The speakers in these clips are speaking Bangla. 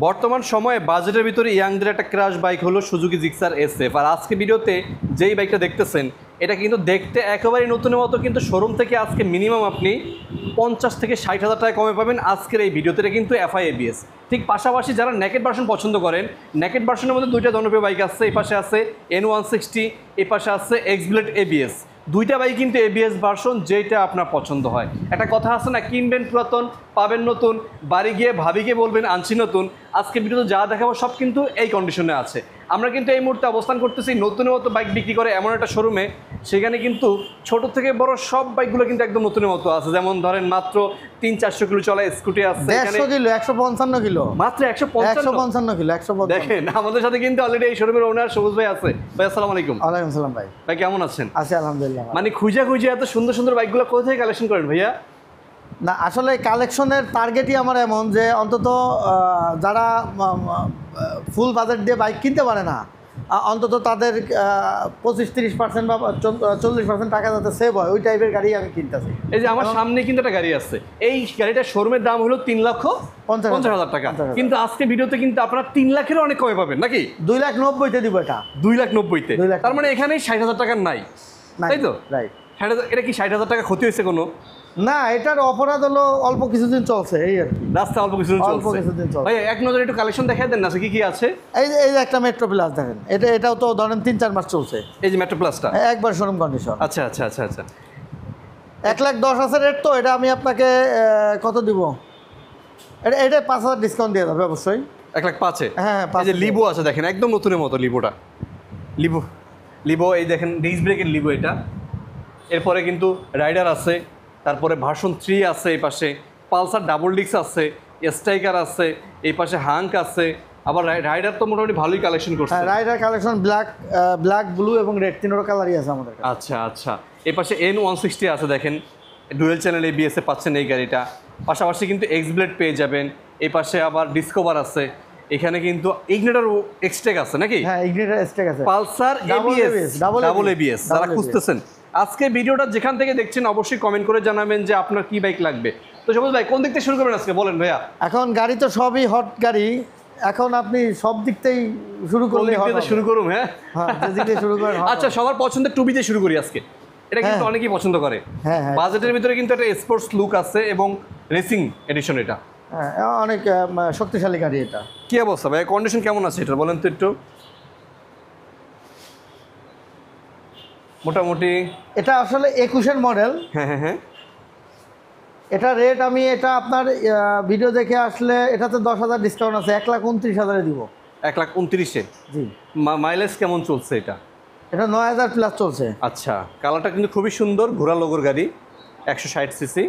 বর্তমান সময়ে বাজেটের ভিতরে ইয়াংদের একটা ক্রাশ বাইক হলো সুজুকি জিক্সার এসএফ। আর আজকে ভিডিওতে যেই বাইকটা দেখতেছেন এটা কিন্তু দেখতে একেবারেই নতুনের মতো, কিন্তু শোরুম থেকে আজকে মিনিমাম আপনি 50 থেকে 60 হাজার টাকা কমে পাবেন আজকের এই ভিডিওতে। এটা কিন্তু এফআই এবিএস। ঠিক পাশাপাশি যারা নেকেড ভার্সন পছন্দ করেন, নেকেড ভার্সনের মধ্যে দুইটা জনপ্রিয় বাইক আছে। এই পাশে আছে N160, এই পাশে আছে এক্সব্লেড এবিএস। দুইটা বাইক কিন্তু এবিএস ভার্সন, যেটা আপনার পছন্দ হয়। একটা কথা আছে না, কিনবেন পুরাতন পাবেন নতুন, বাড়ি গিয়ে ভাবিকে বলবেন আনছি নতুন। আজকে ভিডিওতে যা দেখাবো সব কিন্তু এই কন্ডিশনে আছে। আমরা কিন্তু এই মুহূর্তে অবস্থান করতেছি নতুনের মতো বাইক বিক্রি করে এমন একটা শোরুমে, সেখানে কিন্তু ছোট থেকে বড় সব বাইকগুলো কিন্তু একদম নতুনের মতো আছে। যেমন ধরেন মাত্র 300-400 কিলো চলা স্কুটি আছে, 150 কিলো 155 কিলো, মাত্র 155 কিলো 155। দেখেন আমাদের সাথে কিন্তু অলরেডি এই শোরুমের ওনার সবুজ ভাই আছে। ভাই আসসালামু আলাইকুম। ওয়ালাইকুম আসসালাম ভাই। ভাই কেমন আছেন? আছি আলহামদুলিল্লাহ। মানে খুঁজে খুঁজে এত সুন্দর সুন্দর বাইকগুলো কোথা থেকে কালেকশন করেন ভাইয়া? না আসলে কালেকশনের টার্গেটই আমার এমন যে অন্তত যারা ফুল বাজেট দিয়ে বাইক কিনতে পারে না, অন্তত তাদের 25-30% বা 40% টাকা যাতে সেভ হয়, ওই টাইপের গাড়ি আমি কিনতেছি। এই যে আমার সামনে কিন্তু একটা গাড়ি আছে, এই গাড়িটার শোরুমের দাম হলো 3,50,000 টাকা, কিন্তু আজকে ভিডিওতে কিন্তু আপনারা 3 লাখেরও অনেক কমে পাবেন নাকি? 2,90,000-তে দিব এটা। 2,90,000-তে? তার মানে এখানেই 60,000 টাকার নাই, তাই তো? রাইট। এটা কি 60,000 টাকা ক্ষতি হয়েছে কোনো? না, এটার অপরাধ হলো অল্প কিছুদিন চলছে, এই আর কি। রাস্তা অল্প কিছুদিন চলছে। ভাই এক নজরে একটু কালেকশন দেখাই দেন না, কি কি আছে? এই যে একটা মেট্রো প্লাস দেখেন, এটাও তো ধরেন 3-4 মাস চলছে। এই যে মেট্রো প্লাসটা একবার শোরুম কন্ডিশন। আচ্ছা আচ্ছা আচ্ছা আচ্ছা। 1,10,000 আছে রেট, তো এটা আমি আপনাকে কত দিব? এটা 5,000 ডিসকাউন্ট দিয়ে যাবে অবশ্যই। 1,05,000? হ্যাঁ। এই যে লিভো আছে দেখেন, একদম নতুনের মতো লিভোটা। লিভো এই দেখেন ডিস্ক ব্রেকের লিভো এটা। এরপরে কিন্তু রাইডার আছে, তারপরে ভার্সন 3 আছে, এই পাশে পালসার ডাবল ডিস্ক আছে, স্ট্রাইকার আছে, এই পাশে হাঙ্ক আছে। আবার রাইডার তো মোটামুটি ভালোই কালেকশন করছে। হ্যাঁ, রাইডার কালেকশন ব্ল্যাক, ব্লু এবং রেড তিনটা কালারই আছে আমাদের কাছে। আচ্ছা আচ্ছা। এই পাশে N160 আছে দেখেন, ডুয়েল চ্যানেল ABS এ পাচ্ছেন এই গাড়িটা। পাশাপাশি কিন্তু এক্সব্লেড পেয়ে যাবেন। এই পাশে আবার ডিসকভার আছে। এখানে কিন্তু ইগনিটর এক্সটেক আছে নাকি? হ্যাঁ, ইগনিটর এক্সটেক আছে। পালসার ABS, ডাবল ABS যারা খুঁজতেছেন, আজকে ভিডিওটা যেখান থেকে দেখছেন অবশ্যই কমেন্ট করে জানাবেন যে আপনার কি বাইক লাগবে। তো সবুজ ভাই কোন দিক থেকে শুরু করবেন আজকে, বলেন ভাইয়া। এখন গাড়ি তো সবই হট গাড়ি, এখন আপনি সব দিক থেকেই শুরু করলে শুরু করুন। হ্যাঁ, শুরু করেন। আচ্ছা, সবার পছন্দের টুবি দিয়ে শুরু করি আজকে। এটা কিন্তু অনেকেই পছন্দ করে। হ্যাঁ, বাজেটের ভিতরে কিন্তু একটা স্পোর্টস লুক আছে এবং রেসিং এডিশন। এটা হ্যাঁ, অনেক শক্তিশালী গাড়ি। এটা কি অবস্থা ভাই, কন্ডিশন কেমন আছে এটা বলেন তো একটু? মোটামুটি এটা আসলে 21-এর মডেল। হ্যাঁ হ্যাঁ হ্যাঁ। এটা রেট আমি এটা আপনার ভিডিও দেখে আসলে এটাতে 10,000 ডিসকাউন্ট আছে, 1,29,000-এ দিব। 1,29,000-এ? জি। মাইলেজ কেমন চলছে এটা? এটা 9,000 প্লাস চলছে। আচ্ছা, কালারটা কিন্তু খুবই সুন্দর, ঘোড়া লোগোর গাড়ি, 160 সিসি,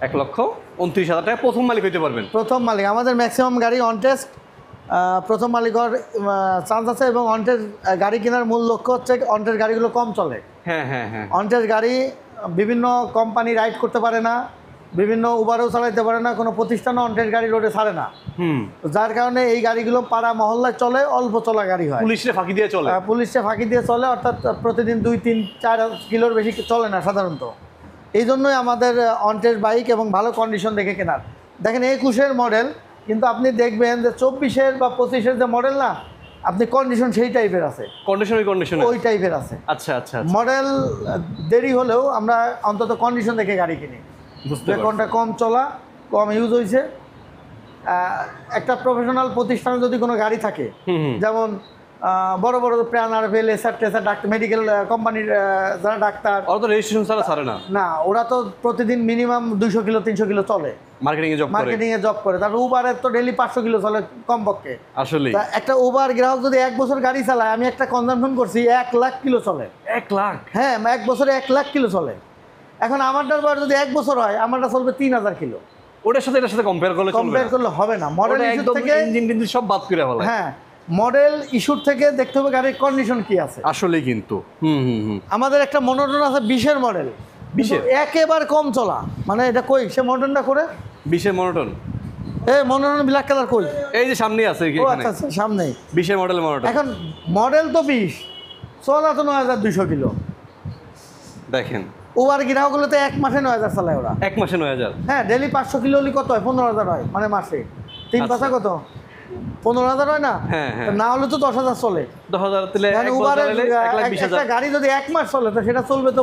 1,29,000 টাকা। প্রথম মালিক হইতে পারবেন? প্রথম মালিক। আমাদের ম্যাক্সিমাম গাড়ি অন টেস্ট, প্রথম মালিক হওয়ার চান্স আছে, এবং অন টেস্ট গাড়ি কেনার মূল লক্ষ্য হচ্ছে অন টেস্ট গাড়িগুলো কম চলে। হ্যাঁ হ্যাঁ হ্যাঁ। অন টেস্ট গাড়ি বিভিন্ন কোম্পানি রাইড করতে পারে না, বিভিন্ন উবারও চালাইতে পারে না, কোনো প্রতিষ্ঠানও অন টেস্ট গাড়ি রোডে ছাড়ে না। যার কারণে এই গাড়িগুলো পাড়া মহল্লায় চলে, অল্প চলা গাড়ি হয়। পুলিশে ফাঁকি দিয়ে চলে। পুলিশে ফাঁকি দিয়ে চলে, অর্থাৎ প্রতিদিন 2-3-4 কিলোর বেশি চলে না সাধারণত। এই জন্যই আমাদের অন টেস্ট বাইক এবং ভালো কন্ডিশন দেখে কেনার। দেখেন 21-এর মডেল, কিন্তু আপনি দেখবেন যে 24-এর বা 25-এর যে মডেল না, আপনি কন্ডিশন সেই টাইপের আছে। কন্ডিশন ওই টাইপের আছে। আচ্ছা আচ্ছা। মডেল দেরি হলেও আমরা অন্তত কন্ডিশন দেখে গাড়ি কিনি, যে কোনটা কম চলা, কম ইউজ হয়েছে। একটা প্রফেশনাল প্রতিষ্ঠানে যদি কোনো গাড়ি থাকে, যেমন বড় বড় প্রাণার ভেল, এসআর ডাক্তার, মেডিকেল কোম্পানির যারা ডাক্তার, ওরা তো রেজিস্ট্রেশন ছাড়া ছাড়ে না। না, ওরা তো প্রতিদিন মিনিমাম 200 কিলো 300 কিলো চলে, মার্কেটিংয়ে জব করে। তারপর উবারের তো ডেইলি 500 কিলো চলে কমপক্ষে। আসলে একটা উবার গ্রাহক যদি 1 বছর গাড়ি চালায়, আমি একটা কনজাম্পশন করছি 1 লাখ কিলো চলে। 1 লাখ? হ্যাঁ, 1 বছরে 1 লাখ কিলো চলে। এখন আমারটার বয়স যদি 1 বছর হয়, আমারটা চলবে 3,000 কিলো। ওটার সাথে এটার সাথে কম্পেয়ার করলে হবে না। মডেল ইস্যু থেকে ইঞ্জিন সব বাদ করে ফেলে। হ্যাঁ, মডেল ইস্যুর থেকে দেখতে হবে গাড়ির কন্ডিশন কি আছে। আসলেই কিন্তু আমাদের একটা মনোটন আছে 20-এর মডেল, 20-এর একেবারে কম চলা। মানে এটা কই সে মনোটনটা করে? 20-এর মনোটন? মনোটন ব্ল্যাক কালার কই? এই যে সামনে আছে এখানে। আচ্ছা, সামনেই 20-এর মডেল মনোটন। এখন মডেল তো 20, চলা তো 9,200 কিলো। দেখেন ওভার গ্রাহকগুলোতে এক মাসে 9,000 চালায় ওরা। 1 মাসে 9,000। হ্যাঁ, ডেলি 500 কিলো হলে কত হয়? 15,000 হয়, মানে মাসে 3 পাঁচা কত? 15,000 হয় না? হ্যাঁ, হ্যাঁ। না হলে তো 10,000 চলে। 10,000 তাহলে মানে এক বছর উবারের চালালে 1,20,000। একটা গাড়ি যদি 1 মাস চলে তো সেটা চলবে তো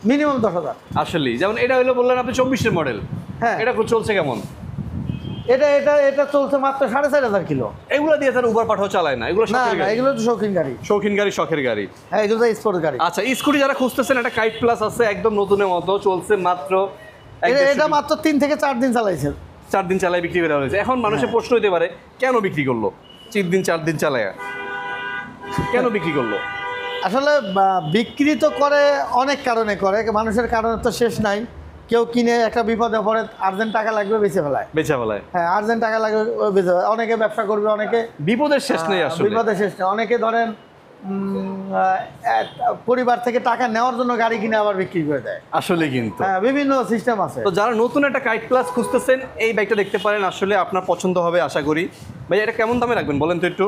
মিনিমাম 10,000। আসলেই যেমন এটা হলো বললেন আপনি 24 এর মডেল। হ্যাঁ, এটা চলছে কেমন? এটা চলছে মাত্র 4,500 কিলো। এগুলো দিয়ে তার উবার পাঠাও চালায় না, এগুলো না শখের না, গাড়ি। এগুলো তো শৌখিন গাড়ি। শৌখিন গাড়ি, শখের গাড়ি। হ্যাঁ, এগুলো তো স্পোর্ট গাড়ি। আচ্ছা, স্কুটি যারা খুঁজতেছেন একটা কাইট প্লাস আছে একদম নতুনের মতো, চলছে মাত্র এটা মাত্র 3 থেকে 4 দিন চালাইছে। 4 দিন চালায় বিক্রি করে হয়েছে। এখন মানুষের প্রশ্ন হতে পারে কেন বিক্রি করলো? 3 দিন 4 দিন চালায় কেন বিক্রি করলো? আসলে বিক্রি তো করে অনেক কারণে করে, মানুষের কারণে তো শেষ নাই। কেউ কিনে একটা বিপদে পড়ে, আর্জেন্ট টাকা লাগবে, বেঁচে ফেলায়। বেচা ফেলায়। হ্যাঁ, আর্জেন্ট টাকা লাগবে, বেঁচে ফেলায়। অনেকে ব্যবসা করবে, অনেকে বিপদের শেষ নেই আসলে। বিপদের শেষ নেই। অনেকে ধরেন পরিবার থেকে টাকা নেওয়ার জন্য গাড়ি কিনে আবার বিক্রি করে দেয়। আসলে কিন্তু হ্যাঁ, বিভিন্ন সিস্টেম আছে। তো যারা নতুন একটা কাইট প্লাস খুঁজতেছেন এই বাইকটা দেখতে পারেন, আসলে আপনার পছন্দ হবে আশা করি। ভাই এটা কেমন দামে রাখবেন বলেন তো একটু?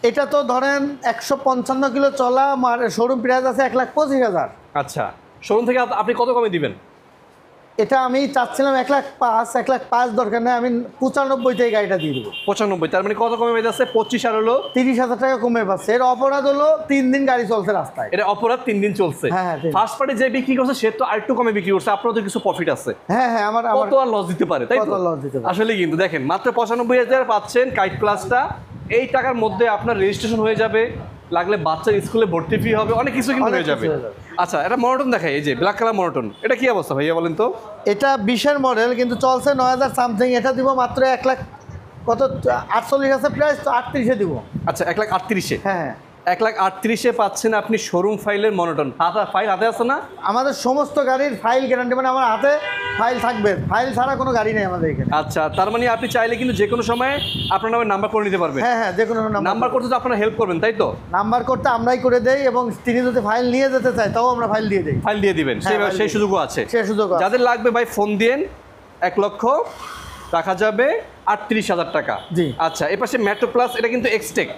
এটা তো ধরেন 155 কিলো চলা, শোরুম প্রাইস আছে 1,25,000। আচ্ছা, শোরুম থেকে আপনি কত কমে দিবেন? এটা আমি চাচ্ছিলাম 1,05,000 দরকার নেই, আমি 95 গাড়িটা দিয়ে দেবো। 95, তার মানে কত কমে যাচ্ছে? 25 আর হলো 30,000 টাকা কমে পাচ্ছে। এর অপরাধ হলো 3 দিন গাড়ি চলছে রাস্তায়। এটা অপরাধ 3 দিন চলছে। হ্যাঁ, হ্যাঁ। ফার্স্ট পার্টি যে বিক্রি করছে সে তো আরেকটু কমে বিক্রি করছে, আপনারও তো কিছু প্রফিট আছে। হ্যাঁ হ্যাঁ, আমার কত আর লস দিতে পারে, তাই তো? কত লস দিতে পারে। আসলে কিন্তু দেখেন মাত্র 95,000 পাচ্ছেন কাইট প্লাসটা। এই টাকার মধ্যে আপনার রেজিস্ট্রেশন হয়ে যাবে, লাগলে বাচ্চার স্কুলে ভর্তি ফি হবে, অনেক কিছু কিন্তু অনেক হয়ে যাবে। কিছু হয়ে যাবে। আচ্ছা, এটা মনোটন দেখাই, এই যে ব্ল্যাক কালার মনোটন, এটা কি অবস্থা ভাইয়া বলেন তো? এটা 20-এর মডেল, কিন্তু চলছে 9,000 সামথিং। এটা দিব মাত্র 1,00,000 কত 48 আছে প্রাইস, তো 38-এ দিব। আচ্ছা, 1,38,000। হ্যাঁ, 1,38,000 পাচ্ছেন আপনি শোরুম ফাইলের মনোটন। ফাইল হাতে আছে না? আমাদের সমস্ত গাড়ির ফাইল গ্যারান্টি, মানে আমার হাতে ফাইল থাকবে, ফাইল ছাড়া কোনো গাড়ি নেই আমাদের এখানে। আচ্ছা, তার মানে আপনি চাইলে কিন্তু যে কোনো সময় আপনার নামে নাম্বার করে নিতে পারবেন। হ্যাঁ হ্যাঁ, যে কোনো নাম্বার করতে তো আপনারা হেল্প করবেন, তাই তো? নাম্বার করতে আমরাই করে দেই, এবং তিনি যদি ফাইল নিয়ে যেতে চায় তাও আমরা ফাইল দিয়ে দিই। ফাইল দিয়ে দিবেন, হ্যাঁ, ফাইল সেই দিয়ে সুযোগও আছে। সে সুযোগ আছে। যাদের লাগবে ভাই ফোন দিন, 1 লক্ষ রাখা যাবে 38,000 টাকা। জি। আচ্ছা, এর পাশে মেট্রো প্লাস, এটা কিন্তু এক্সটেক,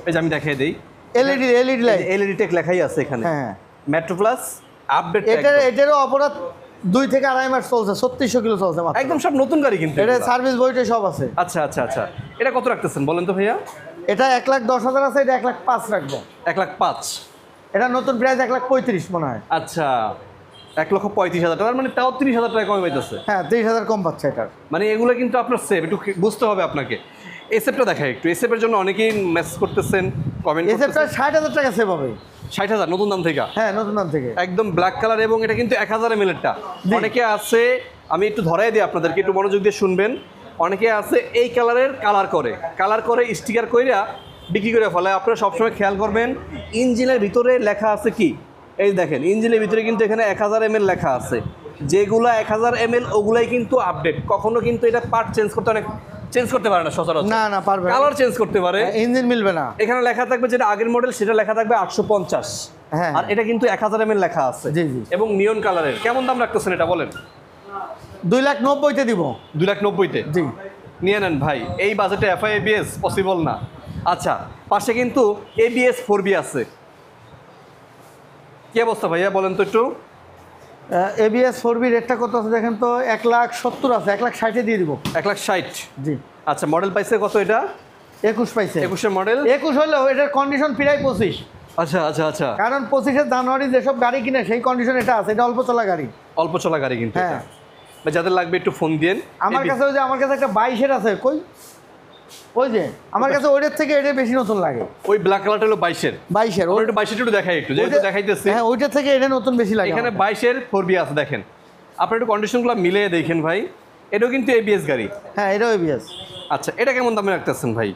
এই যে আমি দেখিয়ে দিই, এলইডি লাইট। এলইডি টেক লেখাই আছে এখানে। হ্যাঁ, মেট্রো প্লাস আপডেট, এটারও অপরাধ 2 থেকে 2.5 মাস চলছে, 3600 কিলো চলছে মাত্র। একদম সব নতুন গাড়ি কিন্তু এটা এগুলা। সার্ভিস বইটা সব আছে। আচ্ছা আচ্ছা আচ্ছা, এটা কত রাখতেছেন বলেন তো ভাইয়া? এটা 1,10,000 আছে, এটা 1,05,000 রাখবো। 1,05,000। এটা নতুন প্রাইস 1,35,000 মনে হয়। আচ্ছা, 1,35,000 টাকা, মানে তাও 30,000 টাকা কমে পাইতেছে। হ্যাঁ, 30,000 কম পাচ্ছে এটার। মানে এগুলো কিন্তু আপনার সেভ, একটু বুঝতে হবে আপনাকে। এসএফটা দেখায় একটু, এসএফের জন্য অনেকেই মেসেজ করতেছেন, কমেন্ট এসএফটা করতেছেন। 60,000 টাকা সেভ হবে। 60,000 নতুন দাম থেকে? হ্যাঁ, নতুন দাম থেকে। একদম ব্ল্যাক কালার, এবং এটা কিন্তু 1000 ml-এরটা। জি। অনেকে আছে, আমি একটু ধরাই দিই আপনাদেরকে, একটু মনোযোগ দিয়ে শুনবেন। অনেকে আছে এই কালারের কালার করে স্টিকার কইরা বিক্রি করে ফেলে। আপনারা সবসময় খেয়াল করবেন ইঞ্জিনের ভিতরে লেখা আছে কি, এই দেখেন ইঞ্জিনের ভিতরে কিন্তু এখানে 1000 ml লেখা আছে। যেগুলো 1000 ml ওগুলাই কিন্তু আপডেট, কখনো কিন্তু এটা পার্ট চেঞ্জ করতে পারে না সচরাচর। না পারবে না। কালার চেঞ্জ করতে পারে, ইঞ্জিন মিলবে না। এখানে লেখা থাকবে যেটা আগের মডেল সেটা লেখা থাকবে 850। হ্যাঁ, আর এটা কিন্তু 1000 ml লেখা আছে। জি জি। এবং নিয়ন কালারের। কেমন দাম রাখতেছেন এটা বলেন? 2,90,000-তে দিব। 2,90,000-তে জি। নিয়ে নেন ভাই, এই বাজেটে এফআই এবিএস পসিবল না। আচ্ছা, পাশে কিন্তু এবিএস 4B আছে। কি অবস্থা ভাইয়া বলেন তো একটু? এবিএস 4B রেটটা কত আছে দেখেন তো, 1,70,000 আছে, 1,60,000-এ দিয়ে দিব। 1,60,000। জি। আচ্ছা, মডেল পাইছে কত এটা? 21 পাইছে। 21-এর মডেল। 21 হলেও এটার কন্ডিশন প্রায় 25। আচ্ছা আচ্ছা আচ্ছা, কারণ 25শে জানুয়ারি যেসব গাড়ি কিনে সেই কন্ডিশন এটা আছে। এটা অল্প চলা গাড়ি। অল্প চলা গাড়ি কিন্তু হ্যাঁ। এটা। ভাই যাদের লাগবে একটু ফোন দিন। আমার কাছে একটা 22-এর আছে, কই ওই যে আমার কাছে ওইটার থেকে এটা বেশি নতুন লাগে। ওই ব্ল্যাক কালারটা হলো 22-এর। 22-এর ওটা 22-এর একটু দেখাই, একটু যেহেতু দেখাইতেছি। হ্যাঁ, ওইটার থেকে এটা নতুন বেশি লাগে। এখানে 22-এর 4B আছে, দেখেন আপনার একটু কন্ডিশনগুলো মিলিয়ে দেখেন ভাই। এটাও কিন্তু এবিএস গাড়ি। হ্যাঁ, এটাও এবিএস। আচ্ছা, এটা কেমন দামে রাখতেছেন ভাই?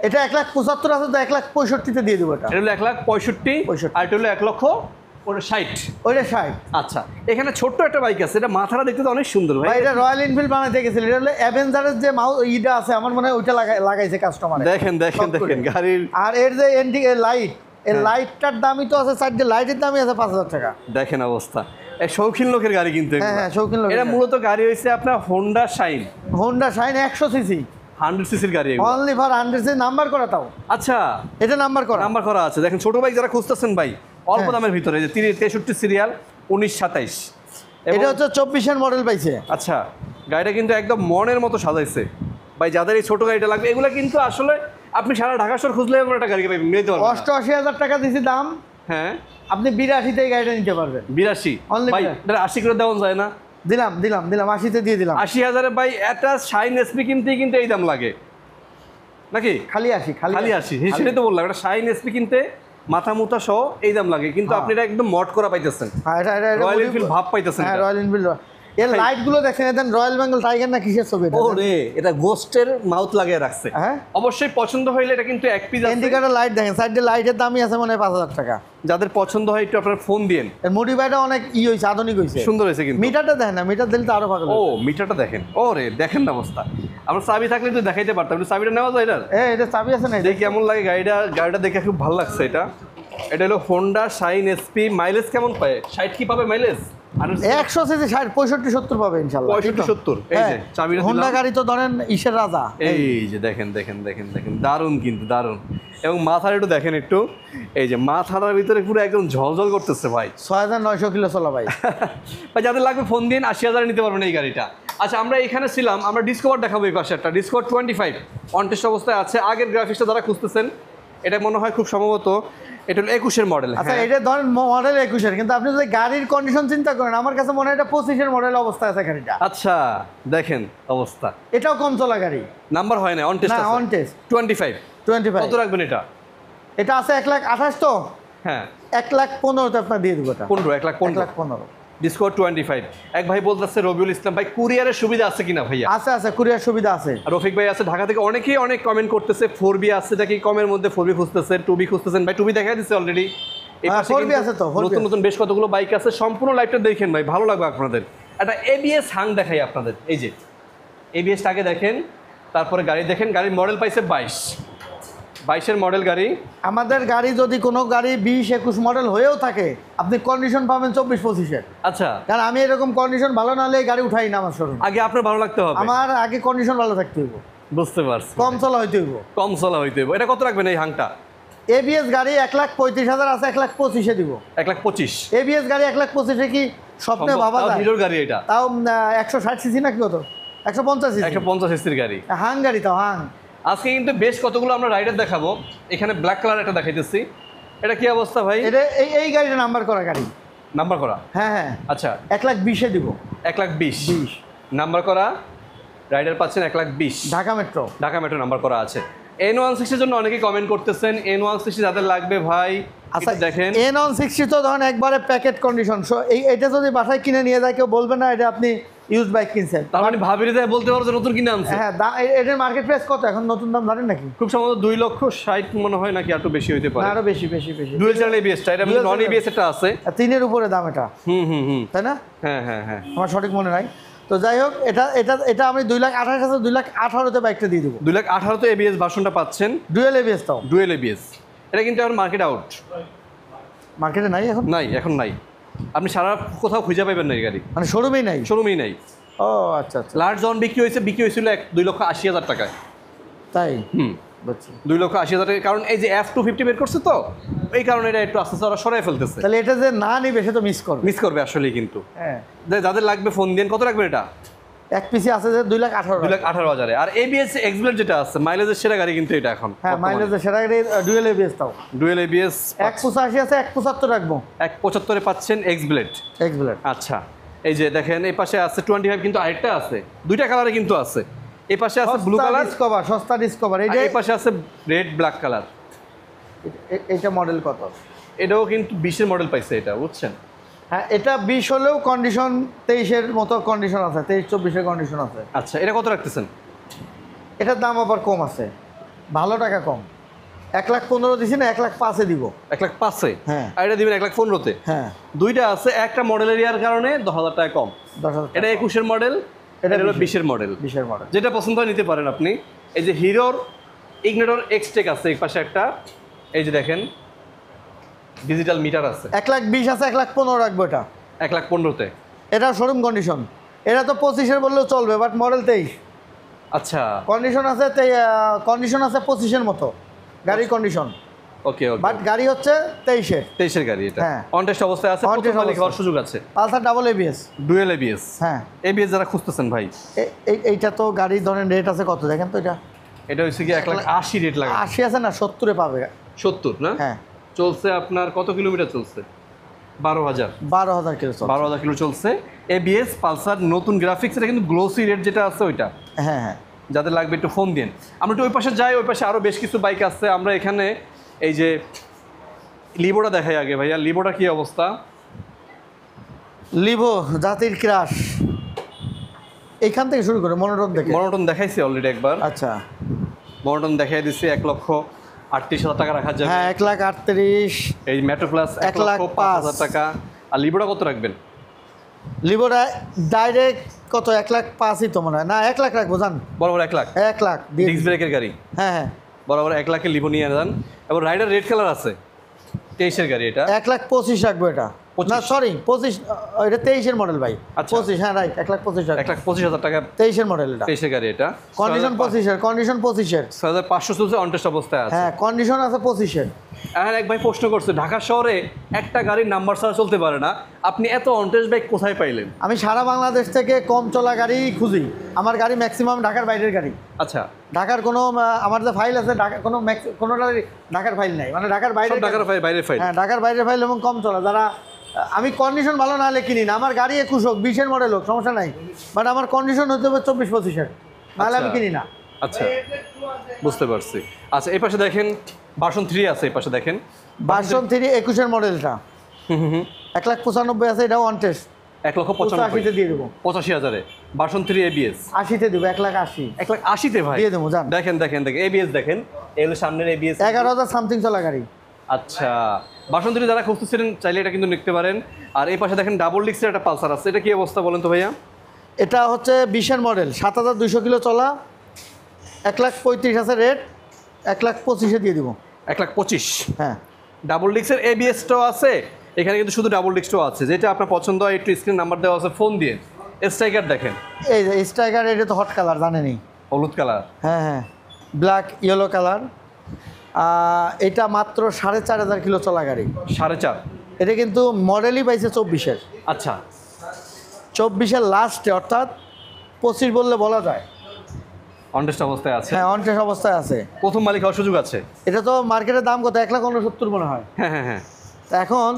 এটা 1,75,000 আছে, তো 1,65,000-তে দিয়ে দেবো। এটা এটা হলো 1,65,000, আর এটা হলো 1,60,000। ওইটা 60। আচ্ছা, এখানে ছোট্ট একটা বাইক আছে, এটা মাথাটা দেখতে তো অনেক সুন্দর ভাই। ভাই এটা রয়্যাল এনফিল্ড বানাইতে গেছিল। এটা হলো অ্যাভেঞ্জারের যে ইটা আছে, আমার মনে হয় ওইটা লাগাইছে কাস্টমার। দেখেন দেখেন দেখেন গাড়ির। আর এর যে লাইট, এর লাইটটার দামই তো আছে, সাইডে লাইটের দামই আছে 5,000 টাকা। দেখেন অবস্থা, এই শৌখিন লোকের গাড়ি কিন্তু এগুলো। হ্যাঁ, শৌখিন লোক। এটা মূলত গাড়ি হয়েছে আপনার Honda shine. Honda shine 100 CC, 100 সিসির গাড়ি এগুলো। অনলি ফর 100 সিসি, নাম্বার করা তাও। আচ্ছা, এটা নাম্বার করা। নাম্বার করা আছে। দেখেন ছোট বাইক যারা খুঁজতেছেন ভাই, অল্প দামের ভিতরে, যে 63 সিরিয়াল 1927। এটা হচ্ছে 24-এর মডেল পাইছে। আচ্ছা, গাড়িটা কিন্তু একদম মনের মতো সাজাইছে ভাই। যাদের এই ছোট গাড়িটা লাগবে, এগুলো কিন্তু আসলে আপনি সারা ঢাকা শহর খুঁজলে এমন একটা গাড়ি পাবেন, নিতে পারবেন 88,000 টাকা দিছি দাম। হ্যাঁ, আপনি 82-তে এই গাড়িটা নিতে পারবেন। 82 Only ভাই, এটা 80 করে দেওয়া যায় না? দিলাম 80-তে দিয়ে দিলাম। 80,000 ভাই, একটা শাইন এসপি কিনতেই কিন্তু এই দাম লাগে নাকি? খালি 80, খালি 80, সেটাই তো বললাম, একটা শাইন এসপি কিনতে মাথা মুথা সহ এই দাম লাগে, কিন্তু আপনি এটা একদম মড করা পাইতেছেন, হ্যাঁ, এটা রয়্যাল এনফিল্ড ভাব পাইতেছেন। হ্যাঁ, রয়্যাল এনফিল্ড। এর লাইট গুলো দেখেন, দেন রয়্যাল বেঙ্গল টাইগার না কিসের ছবি এটা? ওরে, এটা গোস্টের মাউথ লাগিয়ে রাখছে। হ্যাঁ, অবশ্যই পছন্দ হইলে এটা কিন্তু এক পিস আছে। ইন্ডিকেটর লাইট দেখেন, সাইডে লাইটের দামই আছে মনে হয় 5,000 টাকা। যাদের পছন্দ হয় একটু আপনার ফোন দিয়েন। এর মডিফাইটা অনেক হইছে, আধুনিক হইছে, সুন্দর হয়েছে কিন্তু। মিটারটা দেখেন না, মিটার দিলে তো আরো ভালো। ও, মিটারটা দেখেন, ওরে দেখেন না অবস্থা। আমরা চাবি থাকলে তো দেখাইতে পারতাম, একটু চাবিটা নেওয়া যায় এটার? এটা চাবি আছে না? দেখি কেমন লাগে গাড়িটা দেখে খুব ভালো লাগছে। এটা হলো হোন্ডা শাইন এসপি। মাইলেজ কেমন পায়? 60 কি পাবে মাইলেজ? 100 সিসি 60, 65, 70 পাবে ইনশাআল্লাহ। 65, 70। এই যে চাবিটা দিলাম। হোন্ডা গাড়ি তো ধরেন ইসের রাজা। এই যে দেখেন, দারুণ কিন্তু, দারুণ। এবং মাথার একটু দেখেন, একটু এই যে মাথাটার ভিতরে পুরো একদম ঝলঝল করতেছে ভাই। 6,900 কিলো চলা ভাই। ভাই, যাদের লাগবে ফোন দিন, 80,000 নিতে পারবেন এই গাড়িটা। আচ্ছা, আমরা এখানে ছিলাম, আমরা ডিসকভার দেখাবো। এই পাশে একটা ডিসকভার 25 অন টেস্ট অবস্থায় আছে। আগের গ্রাফিক্সটা যারা খুঁজতেছেন, এটা মনে হয় খুব সম্ভবত এটা হলো 21-এর মডেল। আচ্ছা, এটা ধরেন মডেল 21-এর, কিন্তু আপনি যদি গাড়ির কন্ডিশন চিন্তা করেন, আমার কাছে মনে হয় এটা 25-এর মডেল অবস্থায় আছে গাড়িটা। আচ্ছা, দেখেন অবস্থা। এটাও কম চলা গাড়ি, নাম্বার হয় না, অন টেস্ট না আছে। On test 25। 25 কত রাখবেন এটা? এটা আছে 1,28,000 তো। হ্যাঁ, 1,15,000 আপনার দিয়ে দেবো। এটা 15, 1,15,000। 1,15,000 ডিসকভার 25। এক ভাই বলতেছে, রবিউল ইসলাম ভাই, কুরিয়ারের সুবিধা আছে কিনা ভাইয়া? আছে, কুরিয়ার সুবিধা আছে। আর রফিক ভাই আছে ঢাকা থেকে, অনেকেই অনেক কমেন্ট করতেছে 4B আছে নাকি কমের মধ্যে, 4B খুঁজতেছেন, 2B খুঁজতেছেন। ভাই 2B দেখা দিচ্ছে অলরেডি। এই পাশে 4B আছে তো, 4B নতুন নতুন বেশ কতগুলো বাইক আছে। সম্পূর্ণ লাইভটা দেখেন ভাই, ভালো লাগবে আপনাদের। একটা ABS হাং দেখাই আপনাদের। এই যে ABSটা আগে দেখেন, তারপরে গাড়ি দেখেন। গাড়ির মডেল পাইছে 22-এর মডেল গাড়ি। আমাদের গাড়ি যদি কোনো গাড়ি 20-21 মডেল হয়েও থাকে, আপনি কন্ডিশন পাবেন 24-25-এর। আচ্ছা, কারণ আমি এরকম কন্ডিশন ভালো না হলে এই গাড়ি উঠাই না আমার শোরুম। আগে আপনার ভালো লাগতে হবে। আমার আগে কন্ডিশন ভালো থাকতে হইব, বুঝতে পারছি। কম চলা হইতে হইব। কম চলা হইতে হবে। এটা কত রাখবেন এই হাংটা? ABS গাড়ি 1,35,000 আছে, 1,25,000-এ দিব। 1,25,000। ABS গাড়ি 1,25,000-এ কি স্বপ্নে ভাবা যায়? হিরোর গাড়ি এটা। তাও 160 সিসি না কি কত? 150 সিসি। 150 সিসির গাড়ি। হাং গাড়ি তাও হাং। আজকে কিন্তু বেশ কতগুলো আমরা রাইডার দেখাবো। এখানে ব্ল্যাক কালার একটা দেখাইতেছি। এটা কি অবস্থা ভাই? এটা এই গাড়িটা নাম্বার করা গাড়ি। নাম্বার করা? হ্যাঁ। আচ্ছা, 1,20,000-এ দিব। 1,20,000 নাম্বার করা রাইডার পাচ্ছেন। 1,20,000 Dhaka metro. Dhaka metro number করা আছে। N160-এর জন্য অনেকেই কমেন্ট করতেছেন। N160 যাদের লাগবে ভাই, আচ্ছা দেখেন। N160 তো ধরেন একবারে প্যাকেট কন্ডিশন। এটা যদি বাসায় কিনে নিয়ে যায়, কেউ বলবে না এটা আপনি ইউজ বাইক কিনছেন। তার মানে ভাবিরে যায় বলতে পারো যে নতুন কিনে আনছে। হ্যাঁ, এটার মার্কেট প্রাইস কত এখন নতুন দাম জানেন নাকি? খুব সম্ভবত 2,60,000 মনে হয়, নাকি একটু বেশি হইতে পারে। আরো বেশি। ডুয়েল চ্যানেল ABS-টা, এটা নন ABS-এটা আছে। 3-এর উপরে দাম এটা। হুম, তাই না? হ্যাঁ। আমার সঠিক মনে নাই। তো যাই হোক, এটা আমি 2,28,000, 2,18,000-তে বাইকটা দিয়ে দেবো। 2,18,000-তে ABS ভার্সনটা পাচ্ছেন। ডুয়েল ABS তাও। Dual ABS। এটা কিন্তু এখন মার্কেট আউট। মার্কেটে নাই এখন? এখন নাই। আপনি সারা কোথাও খুঁজে পাবেন না এই গাড়ি, মানে শোরুমেই নাই। শোরুমেই নাই। ও আচ্ছা। লার্জ জন বিক্রি হয়েছিল 2,80,000 টাকায়। তাই? বুঝছি। 2,80,000 টাকা। কারণ এই যে F250 বের করছে, তো এই কারণে এটা একটু আস্তে আস্তে সরাই ফেলতেছে। তাহলে এটা যে না নিবে সে তো মিস করবে আসলেই কিন্তু। হ্যাঁ, যাদের লাগবে ফোন দেন। কত রাখবেন এটা? এক পিসি আছে যে 2,18,000। 2,18,000-এ। আর ABS এক্সপ্লেড যেটা আছে, মাইলেজের সেরা গাড়ি কিন্তু এটা এখন। হ্যাঁ, মাইলেজের সেরা গাড়ি ডুয়েল ABS তাও। ডুয়েল ABS 185 আছে, 175 রাখবো। 175-এ পাচ্ছেন এক্সপ্লেড। আচ্ছা, এই যে দেখেন এই পাশে আছে 25, কিন্তু আরেকটা আছে, দুইটা কালারে কিন্তু আছে। এই পাশে আছে ব্লু কালার ডিসকভার, সস্তা ডিসকভার। এই পাশে আছে রেড ব্ল্যাক কালার। এটা মডেল কত? এটাও কিন্তু 20-এর মডেল পাইছে এটা, বুঝছেন? হ্যাঁ, এটা 20 হলেও কন্ডিশন 23-এর মতো কন্ডিশন আছে, 23-24-এর কন্ডিশন আছে। আচ্ছা, এটা কত রাখতেছেন? এটার দাম আবার কম আছে, ভালো টাকা কম। 1,15,000 দিছি না, 1,05,000-এ দিব। 1,05,000-এ? হ্যাঁ। আর এটা দিবেন 1,15,000-তে? হ্যাঁ। দুইটা আছে, একটা মডেলের ইয়ার কারণে 10,000 টাকা কম। 10,000। এটা 21-এর মডেল, এটা হলো 20-এর মডেল। 20-এর মডেল, যেটা পছন্দ হয় নিতে পারেন আপনি। এই যে হিরোর ইগনিটর এক্সটেক আছে এই পাশে একটা। এই যে দেখেন ডিজিটাল মিটার আছে। 1,20,000 আছে, 1,15,000 রাখবো এটা। 1,15,000-তে? এটা শোরুম কন্ডিশন। এটা তো 25-এর বললেও চলবে, বাট মডেল 23। আচ্ছা, কন্ডিশন আছে 25-এর মতো গাড়ির কন্ডিশন। ওকে ওকে বাট গাড়ি হচ্ছে 23-এর 23-এর গাড়ি এটা হ্যাঁ। অন টেস্ট অবস্থায় আছে, On প্রথম test মালিক হওয়ার অবস্থায়। সুযোগ আছে। Pulsar double ABS. Dual ABS. হ্যাঁ, এবিএস যারা খুঁজতেছেন ভাই, এইটা তো গাড়ি ধরেন রেট আছে কত দেখেন তো, এটা এটা হচ্ছে কি 1,80,000 রেট লাগে। 80 আছে না 70-এ পাবে। 70 না? হ্যাঁ, চলছে আপনার কত কিলোমিটার চলছে? 12,000 কিলো চলে। 12,000 কিলো চলছে। এবিএস পালসার নতুন গ্রাফিক্স, এটা কিন্তু গ্লোসি রেট যেটা আছে ওইটা। হ্যাঁ হ্যাঁ, যাদের লাগবে একটু ফোন দিন। আমরা একটু ওই পাশে যাই, ওই পাশে আরও বেশ কিছু বাইক আছে। আমরা এখানে এই যে লিবোটা দেখাই আগে ভাইয়া, লিবোটা কি অবস্থা? লিভো জাতির ক্রাশ, এইখান থেকে শুরু করে মনোটন থেকে। মনোটন দেখাইছি অলরেডি একবার, আচ্ছা, মনোটন দেখাই দিচ্ছি। 1,38,000 টাকা রাখা যাবে। হ্যাঁ 1,38,000। এই মেট্রো প্লাস 1,05,000 টাকা। আর লিবোটা কত রাখবেন? লিবোটা ডাইরেক্ট কত 1,05,000 তো মনে হয় না, 1 লাখ রাখবো জান। বরাবর 1 লাখ 1 লাখ দিয়ে ডিস্ক ব্রেকের গাড়ি, হ্যাঁ হ্যাঁ, বরাবর 1 লাখে লিবো নিয়ে যান। এবং রাইডার রেড কালার আছে, 23-এর গাড়ি এটা। 1,25,000 রাখবো এটা। 25 না সরি 25, এটা 23-এর মডেল ভাই। আচ্ছা। 25, হ্যাঁ রাইট, 1,25,000 টাকা। 1,25,000 টাকা 23-এর মডেল এটা। 23-এর গাড়ি এটা। Condition 25-এর, condition 25-এর। 6,500 চলছে, অন টেস্ট অবস্থায় আছে। হ্যাঁ কন্ডিশন আছে 25-এর। এখন এক ভাই প্রশ্ন করছে, ঢাকা শহরে একটা গাড়ির নাম্বার ছাড়া চলতে পারে না, আপনি এত অন টেস্ট বাইক কোথায় পাইলেন? আমি সারা বাংলাদেশ থেকে কম চলা গাড়ি খুঁজি। আমার গাড়ি ম্যাক্সিমাম ঢাকার বাইরের গাড়ি। আচ্ছা, ঢাকার কোনো আমার যে ফাইল আছে ঢাকা কোনোটা ঢাকার ফাইল নাই, মানে ঢাকার বাইরে। সব ঢাকার বাইরের ফাইল। হ্যাঁ ঢাকার বাইরের ফাইল এবং কম চলা যারা। আমি কন্ডিশন ভালো না হলে কিনি না। আমার গাড়ি 21 হোক 20-এর মডেল হোক সমস্যা নাই, বাট আমার কন্ডিশন হতে হবে 24-25-এর, নাহলে আমি কিনি না। আচ্ছা, বুঝতে পারছি। আচ্ছা, এই পাশে দেখেন ভার্সন 3 আছে, এই পাশে দেখেন ভার্সন 3 21-এর মডেলটা 1,95,000 আছে, এটাও অন টেস্ট। 1,95,000 দিয়ে দেবো, 85,000-এ ভার্সন 3 এবিএস। 80-তে দেবো, 1,80,000 1,80,000-তে ভাই দিয়ে দেবো জান। দেখেন দেখেন দেখেন এবিএস দেখেন, এগুলো সামনের এবিএস 11,000 সামথিং চলা গাড়ি। আচ্ছা, ভার্সন 3 যারা খুঁজতেছিলেন চাইলে এটা কিন্তু নিতে পারেন। আর এই পাশে দেখেন ডাবল ডিস্কের একটা পালসার আছে, এটা কি অবস্থা বলেন তো ভাইয়া? এটা হচ্ছে 20-এর মডেল, 7,200 কিলো চলা, 1,35,000 আছে রেট, 1,25,000-এ দিয়ে দিব। 1,25,000। হ্যাঁ, ডাবল ডিস্কের এবিএসটাও আছে এখানে, কিন্তু শুধু ডাবল ডিস্কটাও আছে। যেটা আপনার পছন্দ হয় একটু স্ক্রিন নাম্বার দেওয়া আছে, ফোন দিয়ে। স্ট্রাইকার দেখেন, এই যে স্ট্রাইকার, এটা তো হট কালার জানেনই। হলুদ কালার, হ্যাঁ হ্যাঁ, ব্ল্যাক ইয়েলো কালার। এটা মাত্র 4,500 কিলো চলা গাড়ি। 4.5। এটা কিন্তু মডেলই পাইছে 24-এর। আচ্ছা, 24-এর লাস্টে, অর্থাৎ 25 বললে বলা যায়। অনটেস্ট অবস্থায় আছে, হ্যাঁ অনটেস্ট অবস্থায় আছে। প্রথম মালিক হওয়ার সুযোগ আছে। এটা তো মার্কেটের দাম কত, 1,69,000 মনে হয়। হ্যাঁ হ্যাঁ হ্যাঁ। তা এখন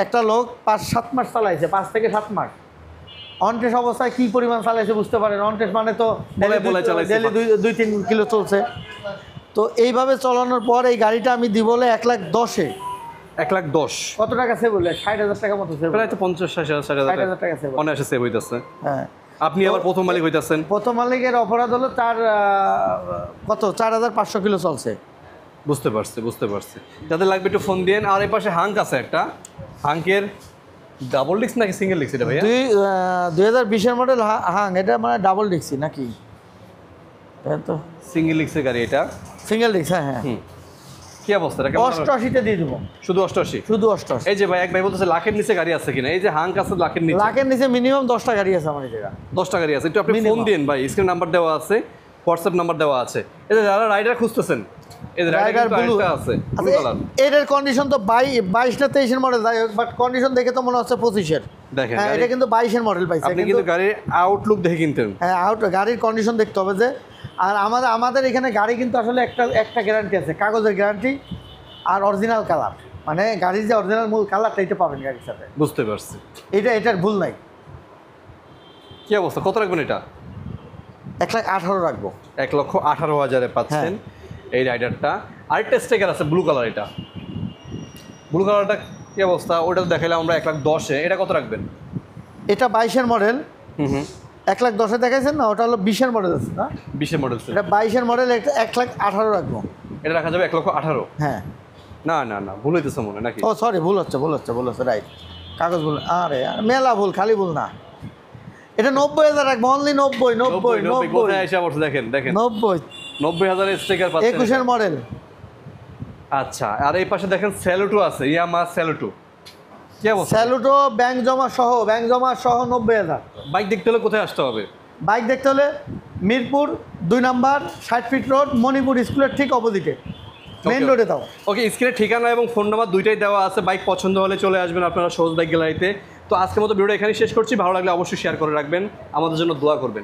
একটা লোক 5-7 মাস চালাইছে, 5 থেকে 7 মাস অনটেস্ট অবস্থায় কী পরিমাণ চালাইছে বুঝতে পারেন। অনটেস্ট মানে তো বলে চালাইছে, ডেলি 2-3 কিলো চলছে। তো এইভাবে চালানোর পর এই গাড়িটা আমি দিব বলে 1,10,000-এ। 1,10,000 কত টাকা সেভ হলে? 60,000 টাকা মতো সেভ। প্রায় তো 50-60,000 টাকা সেভ। অনায়াসে সেভ হইতেছে। হ্যাঁ, আপনি আবার প্রথম মালিক হইতেছেন। প্রথম মালিকের অপরাধ হলো তার কত 4,500 কিলো চলছে। বুঝতে পারছি বুঝতে পারছি। যাদের লাগবে একটু ফোন দিন। আর এই পাশে হাঙ্ক আছে একটা, হাঙ্কের ডাবল ডিস্ক নাকি সিঙ্গেল ডিস্ক এটা ভাইয়া? 2020-এর মডেল হাং, এটা মানে ডাবল ডিক্সি নাকি? তো সিঙ্গেল ডিস্কের গাড়ি এটা, সিঙ্গেল ডিক্স। হ্যাঁ হ্যাঁ, হুম। কি অবস্থা? এটা কেমন? 88-তে দিয়ে দেবো, শুধু 88? শুধু 88। এই যে ভাই, এক ভাই বলতেছে লাখের নিচে গাড়ি আছে কিনা। এই যে হাঙ্ক আছে লাখের নিচে, লাখের নিচে মিনিমাম 10টা গাড়ি আছে আমার এই জায়গা। 10টা গাড়ি আছে। একটু আপনি ফোন দিন ভাই, স্ক্রিন নাম্বার দেওয়া আছে, হোয়াটসঅ্যাপ নাম্বার দেওয়া আছে। এই যে যারা রাইডার খুঁজতেছেন, এই যে রাইডার ব্লু আছে, ব্লু কালার। এটার কন্ডিশন তো 22 না 23-এর মডেল, যাই হোক, বাট কন্ডিশন দেখে তো মনে হচ্ছে 25-এর। দেখেন হ্যাঁ, এটা কিন্তু 22-এর মডেল পাইছে। আপনি কিন্তু গাড়ির আউটলুক দেখে কিনতেন। হ্যাঁ, গাড়ির কন্ডিশন দেখতে হবে যে। আর আমাদের এখানে গাড়ি কিন্তু আসলে একটা গ্যারান্টি আছে, কাগজের গ্যারান্টি আর অরিজিনাল কালার, মানে গাড়ির যে অরিজিনাল মূল কালারটা এটা পাবেন গাড়ির সাথে। বুঝতে পারছি। এটার ভুল নাই। কি অবস্থা? কত রাখবেন এটা? 1,18,000 রাখবো। 1,18,000-এ পাচ্ছেন এই রাইডারটা। আরেকটা স্টিকার আছে ব্লু কালার, এটা ব্লু কালারটা কি অবস্থা? ওটা দেখাইলাম আমরা 1,10,000-এ। এটা কত রাখবেন? এটা 22-এর মডেল। 1,10,000-এ দেখাইছেন না, ওটা হলো 20-এর মডেল আছে না? 20-এর মডেল। এটা 22-এর মডেল, 1,18,000 রাখবো। এটা রাখা যাবে 1,18,000? হ্যাঁ। না না না, ভুল হইতেছে মনে নাকি? ও সরি, ভুল হচ্ছে রাইট, কাগজ ভুল। আরে মেলা ভুল, খালি ভুল না। এটা 90,000 রাখবো, অনলি 90 কোথায় এসে বসে দেখেন দেখেন 90,000-এর স্টিকার পাচ্ছেন। 21-এর মডেল। আচ্ছা, আর এই পাশে দেখেন স্যালুটো আছে, ইয়ামাহা স্যালুটো। কি অবস্থা? স্যালুটো ব্যাংক জমা সহ 90,000। বাইক দেখতে হলে কোথায় আসতে হবে? বাইক দেখতে হলে Mirpur 2 number 60 fit road, Manipur স্কুলের ঠিক অপোজিটে। মেইন রোডে দাও। ওকে, স্ক্রিনে ঠিকানা এবং ফোন নাম্বার দুইটাই দেওয়া আছে। বাইক পছন্দ হলে চলে আসবেন আপনারা সহজ বাইক গ্যালারিতে। তো আজকের মতো ভিডিওটা এখানেই শেষ করছি। ভালো লাগলে অবশ্যই শেয়ার করে রাখবেন, আমাদের জন্য দোয়া করবেন।